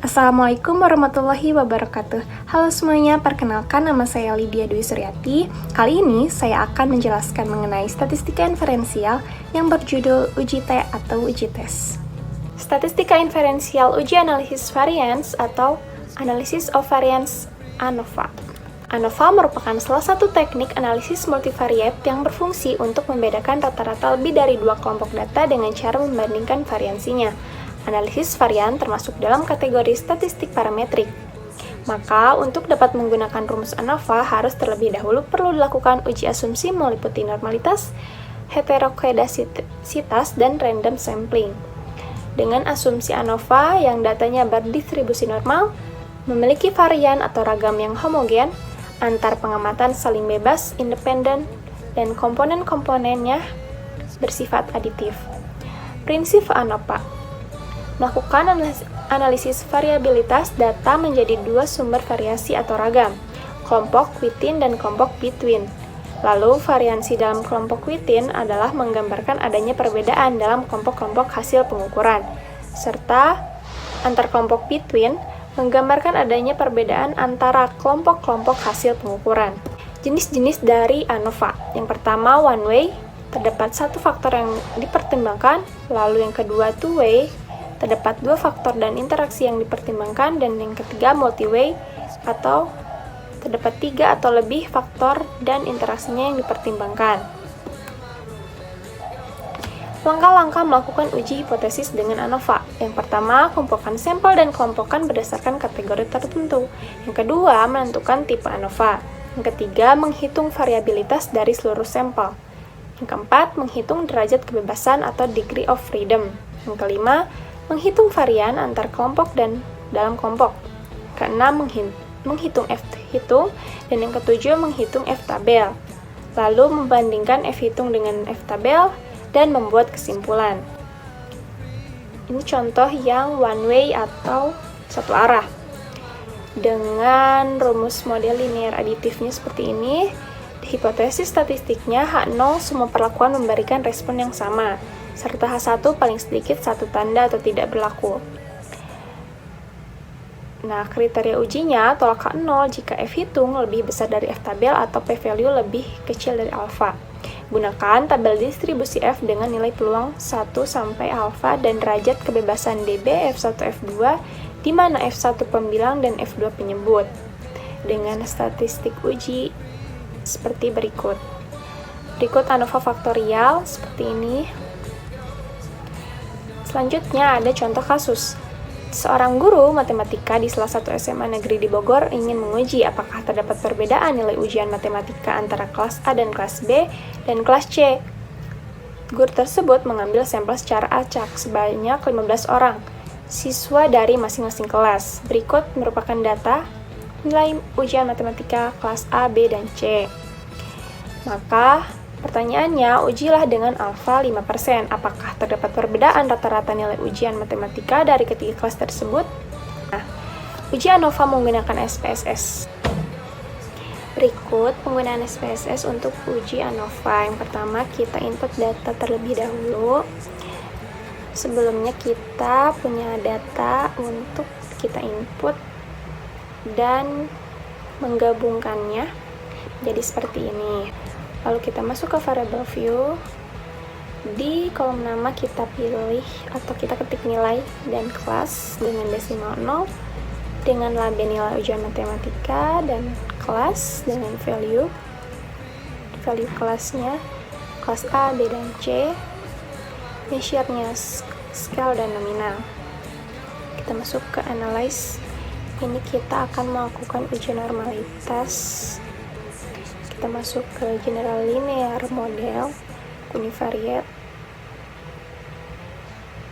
Assalamualaikum warahmatullahi wabarakatuh. Halo semuanya, perkenalkan nama saya Lydia Dwi Suryati. Kali ini saya akan menjelaskan mengenai statistika inferensial yang berjudul uji T atau uji tes. Statistika inferensial uji analisis variance atau Analysis of Variance ANOVA. ANOVA merupakan salah satu teknik analisis multivariate yang berfungsi untuk membedakan rata-rata lebih dari dua kelompok data dengan cara membandingkan variansinya. Analisis varian termasuk dalam kategori statistik parametrik. Maka, untuk dapat menggunakan rumus ANOVA harus terlebih dahulu perlu dilakukan uji asumsi meliputi normalitas, heterokedasitas, dan random sampling. Dengan asumsi ANOVA yang datanya berdistribusi normal, memiliki varian atau ragam yang homogen, antar pengamatan saling bebas, independen, dan komponen-komponennya bersifat aditif. Prinsip ANOVA melakukan analisis variabilitas data menjadi dua sumber variasi atau ragam, kelompok within dan kelompok between. Lalu, variansi dalam kelompok within adalah menggambarkan adanya perbedaan dalam kelompok-kelompok hasil pengukuran, serta antar kelompok between menggambarkan adanya perbedaan antara kelompok-kelompok hasil pengukuran. Jenis-jenis dari ANOVA. Yang pertama, one way, terdapat satu faktor yang dipertimbangkan, lalu yang kedua, two way, terdapat dua faktor dan interaksi yang dipertimbangkan, dan yang ketiga multi-way atau terdapat tiga atau lebih faktor dan interaksinya yang dipertimbangkan. Langkah-langkah melakukan uji hipotesis dengan ANOVA. Yang pertama, kelompokkan sampel dan kelompokkan berdasarkan kategori tertentu. Yang kedua, menentukan tipe ANOVA. Yang ketiga, menghitung variabilitas dari seluruh sampel. Yang keempat, menghitung derajat kebebasan atau degree of freedom. Yang kelima, menghitung varian antar kelompok dan dalam kelompok. Keenam, menghitung F-hitung, dan yang ketujuh, menghitung F-tabel. Lalu membandingkan F-hitung dengan F-tabel dan membuat kesimpulan. Ini contoh yang one way atau satu arah. Dengan rumus model linear aditifnya seperti ini, hipotesis statistiknya H0 semua perlakuan memberikan respon yang sama, serta H1 paling sedikit satu tanda atau tidak berlaku. Nah, kriteria ujinya tolak H0 jika F-hitung lebih besar dari F-tabel atau P-value lebih kecil dari alfa. Gunakan tabel distribusi F dengan nilai peluang 1 sampai alfa dan derajat kebebasan DB F1 F2 di mana F1 pembilang dan F2 penyebut. Dengan statistik uji seperti berikut. Berikut ANOVA faktorial seperti ini. Selanjutnya ada contoh kasus. Seorang guru matematika di salah satu SMA negeri di Bogor ingin menguji apakah terdapat perbedaan nilai ujian matematika antara kelas A dan kelas B dan kelas C. Guru tersebut mengambil sampel secara acak sebanyak 15 orang siswa dari masing-masing kelas. Berikut merupakan data nilai ujian matematika kelas A, B, dan C. Maka pertanyaannya, ujilah dengan alfa 5%. Apakah terdapat perbedaan rata-rata nilai ujian matematika dari ketiga kelas tersebut? Nah, uji ANOVA menggunakan SPSS. Berikut penggunaan SPSS untuk uji ANOVA. Yang pertama, kita input data terlebih dahulu. Sebelumnya kita punya data untuk kita input dan menggabungkannya jadi seperti ini. Lalu kita masuk ke variable view. Di kolom nama kita pilih atau kita ketik nilai dan kelas dengan desimal 0 dengan label nilai ujian matematika dan kelas dengan value kelasnya kelas A, B, dan C. Measure-nya scale dan nominal. Kita masuk ke analyze. Ini kita akan melakukan uji normalitas. Kita masuk ke general linear model, univariate.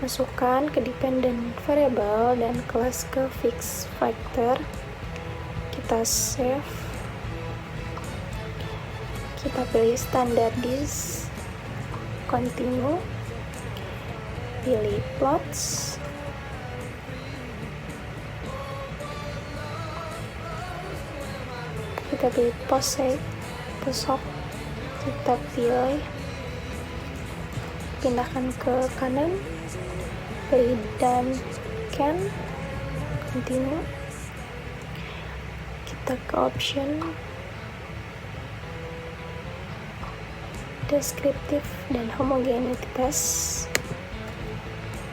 Masukkan ke dependent variable dan kelas ke fixed factor. Kita save. Kita pilih standardis, continue. Pilih plots. Kita pilih posek. Kita pilih pindahkan ke kanan, pilih dan can, continue. Kita ke option deskriptif dan homogenitas.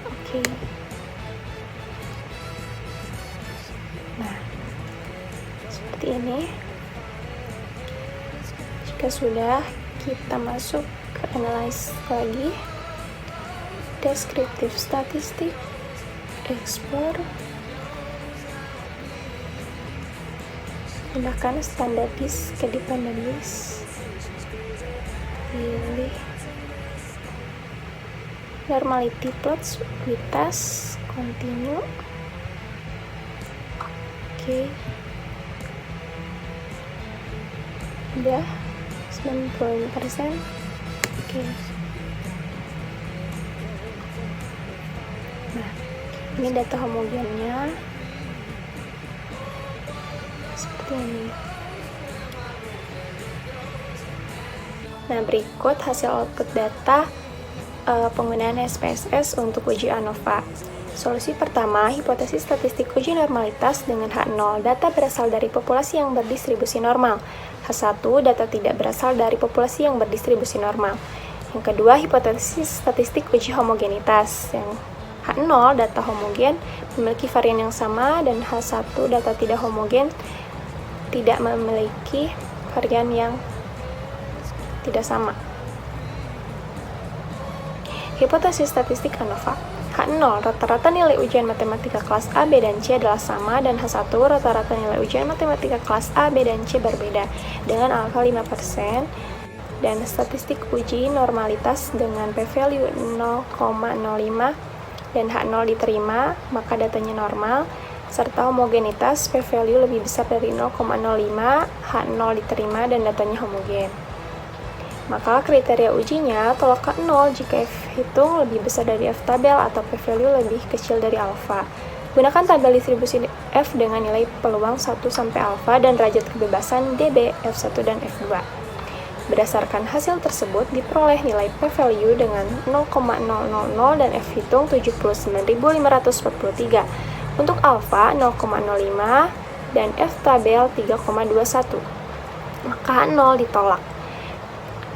Oke. Nah, seperti ini. Jika sudah, kita masuk ke analyze lagi, deskriptif statistik, explore, pindahkan standar list ke dependent list, pilih normality plots with task, continue. Oke. Udah 95%. Oke. Nah, ini data homogennya seperti ini. Nah, berikut hasil output data penggunaan SPSS untuk uji ANOVA. Solusi pertama, hipotesis statistik uji normalitas dengan H0, data berasal dari populasi yang berdistribusi normal. H1, data tidak berasal dari populasi yang berdistribusi normal. Yang kedua, hipotesis statistik uji homogenitas. Yang H0, data homogen, memiliki varian yang sama, dan H1, data tidak homogen, tidak memiliki varian yang tidak sama. Hipotesis statistik ANOVA. H0, rata-rata nilai ujian matematika kelas A, B, dan C adalah sama, dan H1, rata-rata nilai ujian matematika kelas A, B, dan C berbeda, dengan alfa 5%, dan statistik uji normalitas dengan p-value 0,05, dan H0 diterima, maka datanya normal, serta homogenitas p-value lebih besar dari 0,05, H0 diterima, dan datanya homogen. Maka kriteria ujinya tolak ke 0 jika F hitung lebih besar dari F tabel atau p-value lebih kecil dari alfa. Gunakan tabel distribusi F dengan nilai peluang 1 sampai alfa dan derajat kebebasan DB, F1 dan F2. Berdasarkan hasil tersebut diperoleh nilai p-value dengan 0,000 dan F hitung 79.543. Untuk alfa 0,05 dan F tabel 3,21. Maka 0 ditolak.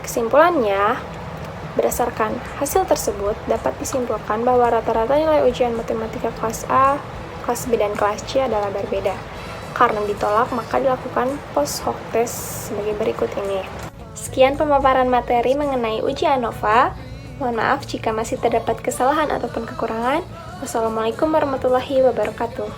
Kesimpulannya, berdasarkan hasil tersebut dapat disimpulkan bahwa rata-rata nilai ujian matematika kelas A, kelas B, dan kelas C adalah berbeda. Karena ditolak, maka dilakukan post hoc test sebagai berikut ini. Sekian pemaparan materi mengenai uji ANOVA. Mohon maaf jika masih terdapat kesalahan ataupun kekurangan. Wassalamualaikum warahmatullahi wabarakatuh.